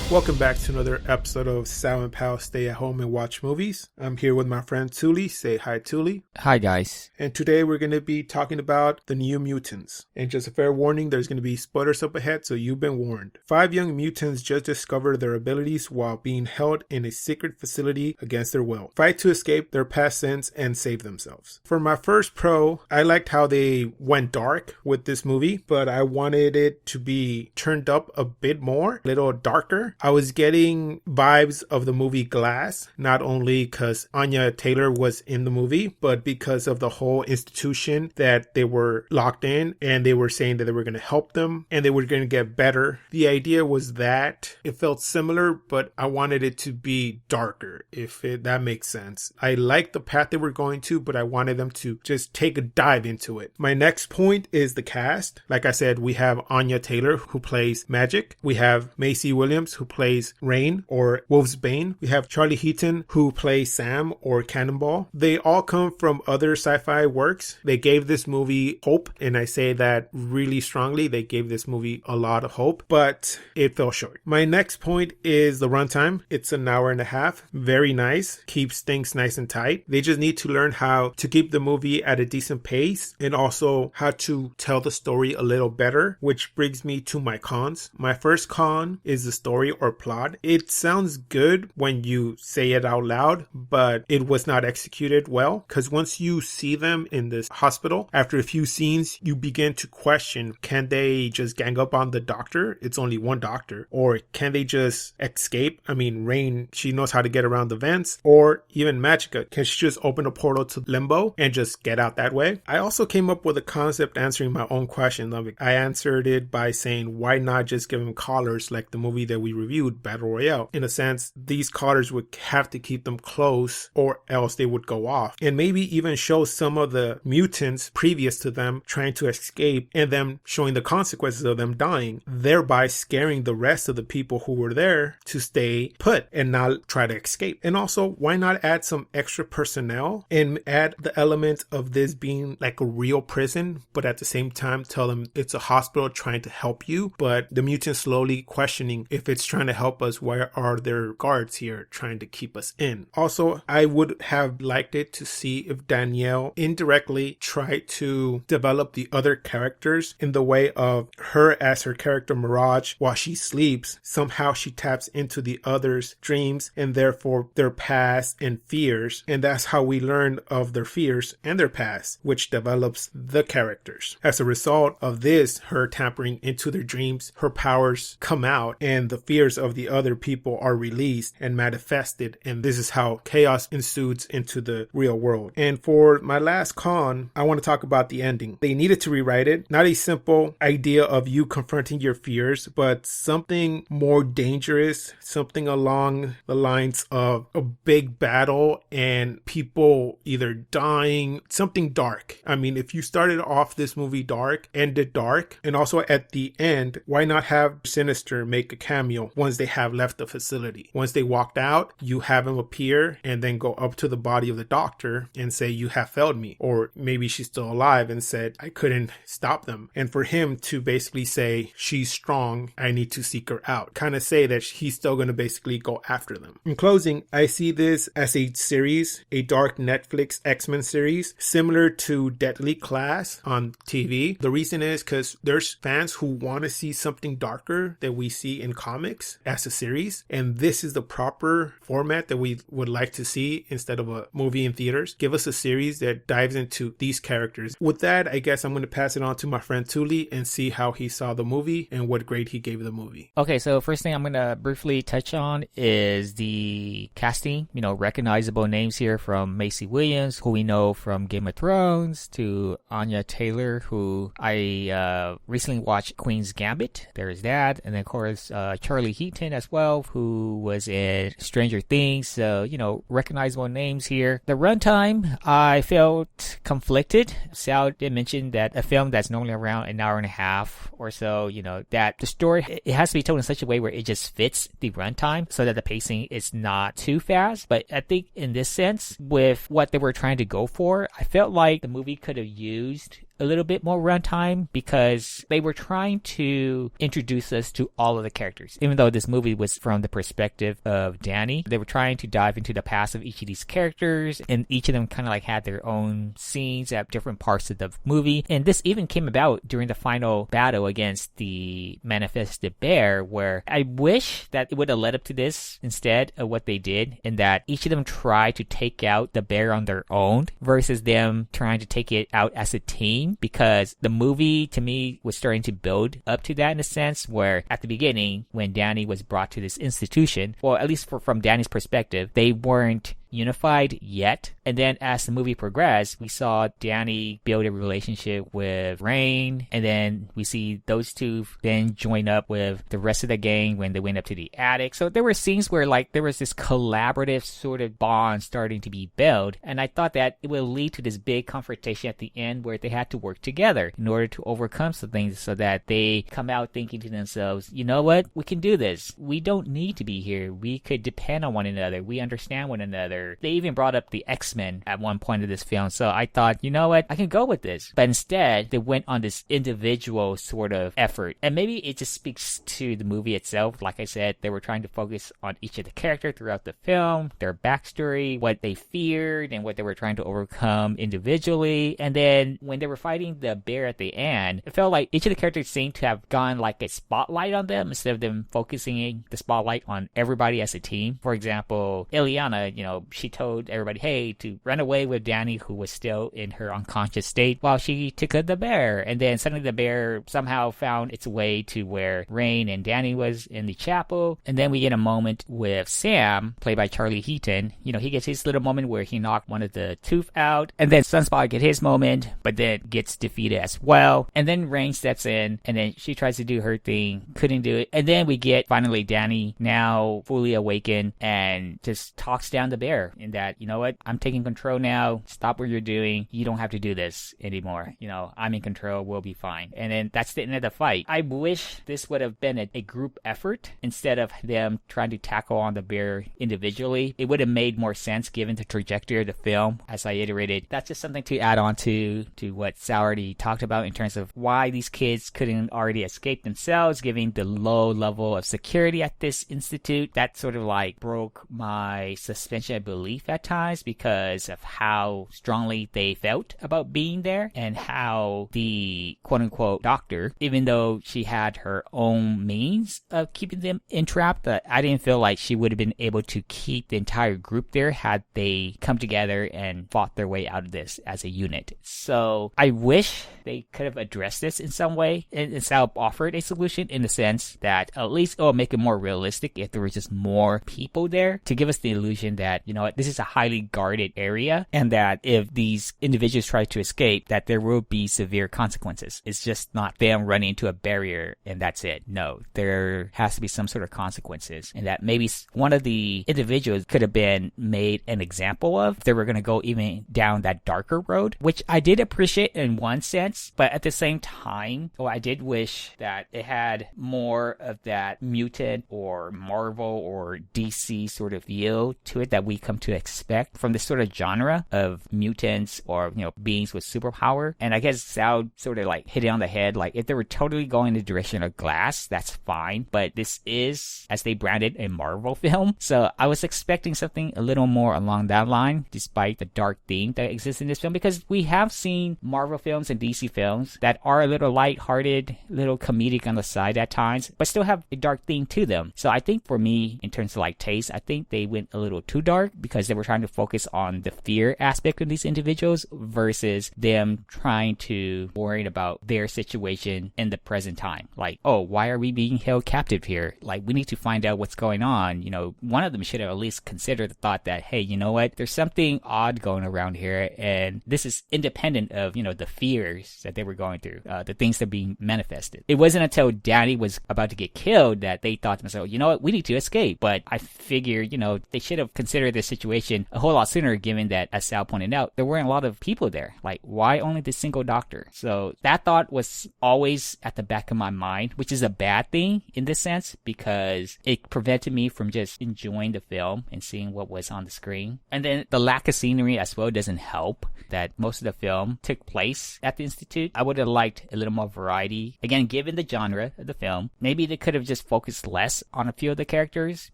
Welcome back to another episode of Sal and Pal Stay at Home and Watch Movies. I'm here with my friend Touly. Say hi, Touly. Hi, guys. And today we're going to be talking about the New Mutants. And just a fair warning, there's going to be spoilers up ahead, so you've been warned. 5 young mutants just discover their abilities while being held in a secret facility against their will. Fight to escape their past sins and save themselves. For my first pro, I liked how they went dark with this movie, but I wanted it to be turned up a bit more, a little darker. I was getting vibes of the movie Glass, not only because Anya Taylor was in the movie, but because of the whole institution that they were locked in, and they were saying that they were going to help them and they were going to get better. The idea was that it felt similar, but I wanted it to be darker, if that makes sense. I liked the path they were going to, but I wanted them to just take a dive into it. My next point is the cast. Like I said, we have Anya Taylor, who plays Magik. We have Maisie Williams, who plays Rain or Wolfsbane. We have Charlie Heaton, who plays Sam or Cannonball. They all come from other sci-fi works. They gave this movie hope, and I say that really strongly. They gave this movie a lot of hope, but it fell short. My next point is the runtime. It's an hour and a half. Very nice. Keeps things nice and tight. They just need to learn how to keep the movie at a decent pace and also how to tell the story a little better, which brings me to my cons. My first con is the story or plot. It sounds good when you say it out loud, but it was not executed well, because once you see them in this hospital, after a few scenes, you begin to question, can they just gang up on the doctor? It's only one doctor. Or can they just escape? I mean, Rain, she knows how to get around the vents. Or even Magik, can she just open a portal to Limbo and just get out that way? I also came up with a concept answering my own question. I answered it by saying, why not just give them collars like the movie that we reviewed, Battle Royale? In a sense, these collars would have to keep them close or else they would go off. And maybe even show some of the mutants previous to them trying to escape and them showing the consequences of them dying, thereby scaring the rest of the people who were there to stay put and not try to escape. And also, why not add some extra personnel and add the element of this being like a real prison, but at the same time tell them it's a hospital trying to help you, but the mutants slowly questioning if it's trying to help us, why are there guards here trying to keep us in? Also, I would have liked it to see if Danielle indirectly tried to develop the other characters in the way of her as her character Mirage. While she sleeps, somehow she taps into the others' dreams and therefore their past and fears, and that's how we learn of their fears and their past, which develops the characters. As a result of this, her tampering into their dreams, her powers come out and the fears of the other people are released and manifested, and this is how chaos ensues into the real world. And for my last con, I want to talk about the ending. They needed to rewrite it. Not a simple idea of you confronting your fears, but something more dangerous, something along the lines of a big battle and people either dying, something dark. I mean, if you started off this movie dark, ended dark, and also at the end, why not have Sinister make a cameo once they have left the facility? Once they walked out, you have him appear and then go up to the body of the doctor and say, you have failed me. Or maybe she's still alive and said, I couldn't stop them. And for him to basically say, she's strong, I need to seek her out. Kind of say that he's still going to basically go after them. In closing, I see this as a series, a dark Netflix X-Men series, similar to Deadly Class on TV. The reason is because there's fans who want to see something darker that we see in comics as a series, and this is the proper format that we would like to see instead of a movie in theaters. Give us a series that dives into these characters. With that, I guess I'm going to pass it on to my friend Touly and see how he saw the movie and what grade he gave the movie. Okay, so first thing I'm going to briefly touch on is the casting. Recognizable names here from Maisie Williams, who we know from Game of Thrones, to Anya Taylor, who I recently watched Queen's Gambit. There's that. And then, of course, Charlie Heaton as well, who was in Stranger Things. So, recognizable names here. The runtime, I felt conflicted. Sal did mention that a film that's normally around an hour and a half or so, that the story, it has to be told in such a way where it just fits the runtime so that the pacing is not too fast. But I think in this sense, with what they were trying to go for, I felt like the movie could have used a little bit more runtime because they were trying to introduce us to all of the characters. Even though this movie was from the perspective of Danny, they were trying to dive into the past of each of these characters, and each of them kind of like had their own scenes at different parts of the movie. And this even came about during the final battle against the manifested bear, where I wish that it would have led up to this instead of what they did, in that each of them tried to take out the bear on their own versus them trying to take it out as a team, because the movie to me was starting to build up to that in a sense, where at the beginning when Danny was brought to this institution, well, at least from Danny's perspective, they weren't unified yet. And then as the movie progressed, we saw Danny build a relationship with Rain, and then we see those two then join up with the rest of the gang when they went up to the attic. So there were scenes where like there was this collaborative sort of bond starting to be built, and I thought that it would lead to this big confrontation at the end where they had to work together in order to overcome some things, so that they come out thinking to themselves, you know what, we can do this. We don't need to be here. We could depend on one another. We understand one another. They even brought up the X-Men at one point of this film, so I thought, you know what, I can go with this. But instead, they went on this individual sort of effort, and maybe it just speaks to the movie itself. Like I said, they were trying to focus on each of the characters throughout the film, their backstory, what they feared, and what they were trying to overcome individually. And then when they were fighting the bear at the end, it felt like each of the characters seemed to have gone like a spotlight on them instead of them focusing the spotlight on everybody as a team. For example, Ileana, she told everybody, hey, to run away with Danny, who was still in her unconscious state, while she took out the bear. And then suddenly the bear somehow found its way to where Rain and Danny was in the chapel. And then we get a moment with Sam, played by Charlie Heaton. He gets his little moment where he knocked one of the tooth out. And then Sunspot gets his moment, but then gets defeated as well. And then Rain steps in, and then she tries to do her thing, couldn't do it. And then we get finally Danny, now fully awakened, and just talks down the bear in that, you know what, I'm taking control now. Stop what you're doing. You don't have to do this anymore. I'm in control. We'll be fine. And then that's the end of the fight. I wish this would have been a group effort instead of them trying to tackle on the bear individually. It would have made more sense given the trajectory of the film. As I iterated, that's just something to add on to what Sal already talked about in terms of why these kids couldn't already escape themselves, given the low level of security at this institute. That sort of like broke my suspension of belief at times because of how strongly they felt about being there, and how the quote-unquote doctor, even though she had her own means of keeping them entrapped, I didn't feel like she would have been able to keep the entire group there had they come together and fought their way out of this as a unit. So I wish they could have addressed this in some way, and Sal offered a solution in the sense that at least it'll make it more realistic if there was just more people there to give us the illusion that, this is a highly guarded area, and that if these individuals try to escape, that there will be severe consequences. It's just not them running into a barrier and that's it. No, there has to be some sort of consequences, and that maybe one of the individuals could have been made an example of if they were going to go even down that darker road, which I did appreciate in one sense, but at the same time, I did wish that it had more of that mutant or Marvel or DC sort of feel to it that we come to expect from this sort of genre of mutants or beings with superpower. And I guess Sal sort of like hit it on the head. Like, if they were totally going in the direction of Glass, that's fine, but this is, as they branded, a Marvel film, so I was expecting something a little more along that line, despite the dark theme that exists in this film, because we have seen Marvel films and DC films that are a little lighthearted, little comedic on the side at times, but still have a dark theme to them. So I think for me, in terms of like taste, I think they went a little too dark because they were trying to focus on the fear aspect of these individuals versus them trying to worry about their situation in the present time. Like, oh, why are we being held captive here? Like, we need to find out what's going on. One of them should have at least considered the thought that, hey, you know what, there's something odd going around here, and this is independent of, the fears that they were going through, the things that are being manifested. It wasn't until Danny was about to get killed that they thought to themselves, you know what, we need to escape. But I figure, they should have considered this this situation a whole lot sooner, given that, as Sal pointed out, there weren't a lot of people there. Like, why only the single doctor? So that thought was always at the back of my mind, which is a bad thing in this sense, because it prevented me from just enjoying the film and seeing what was on the screen. And then the lack of scenery as well doesn't help, that most of the film took place at the Institute. I would have liked a little more variety. Again, given the genre of the film, maybe they could have just focused less on a few of the characters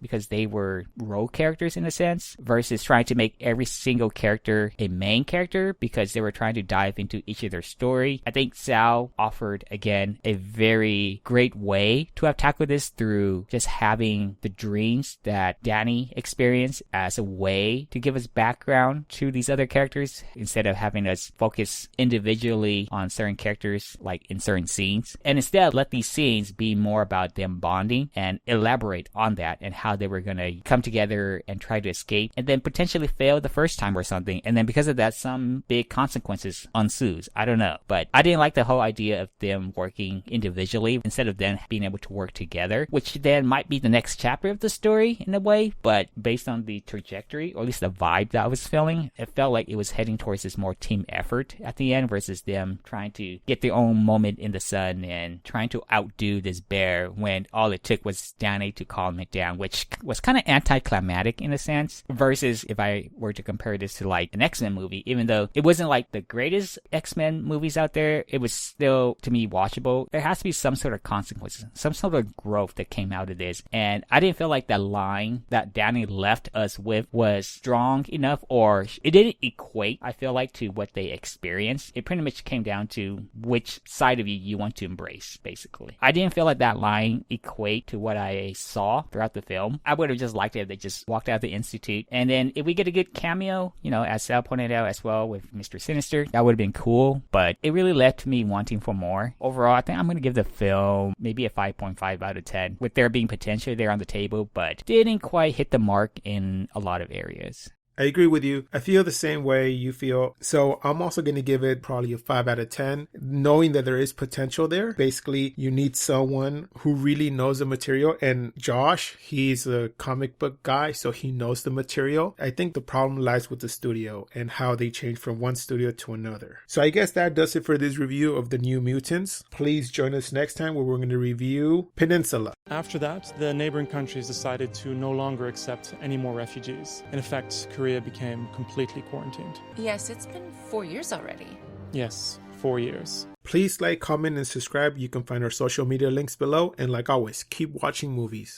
because they were role characters in a sense, versus trying to make every single character a main character because they were trying to dive into each of their story. I think Sal offered, again, a very great way to have tackled this through just having the dreams that Danny experienced as a way to give us background to these other characters instead of having us focus individually on certain characters, like in certain scenes, and instead let these scenes be more about them bonding and elaborate on that and how they were going to come together and try to escape and then potentially fail the first time or something, and then because of that some big consequences ensues. I don't know, but I didn't like the whole idea of them working individually instead of them being able to work together, which then might be the next chapter of the story in a way, but based on the trajectory, or at least the vibe that I was feeling, it felt like it was heading towards this more team effort at the end versus them trying to get their own moment in the sun and trying to outdo this bear when all it took was Danny to calm it down, which was kind of anticlimactic in a sense, versus if I were to compare this to like an X-Men movie, even though it wasn't like the greatest X-Men movies out there, it was still, to me, watchable. There has to be some sort of consequences, some sort of growth that came out of this, and I didn't feel like that line that Danny left us with was strong enough, or it didn't equate, I feel like, to what they experienced. It pretty much came down to which side of you want to embrace, basically. I didn't feel like that line equate to what I saw throughout the film. I would have just liked it if they just walked out of the Institute, and then if we get a good cameo, you know, as Sal pointed out as well with Mr. Sinister, that would have been cool, but it really left me wanting for more. Overall, I think I'm going to give the film maybe a 5.5 out of 10, with there being potential there on the table, but didn't quite hit the mark in a lot of areas. I agree with you. I feel the same way you feel. So I'm also going to give it probably a 5 out of 10, knowing that there is potential there. Basically, you need someone who really knows the material. And Josh, he's a comic book guy, so he knows the material. I think the problem lies with the studio and how they change from one studio to another. So I guess that does it for this review of the New Mutants. Please join us next time where we're going to review Peninsula. After that, the neighboring countries decided to no longer accept any more refugees. In effect, Korea became completely quarantined. Yes, it's been 4 years already. Yes, 4 years. Please like, comment, and subscribe. You can find our social media links below. And like always, keep watching movies.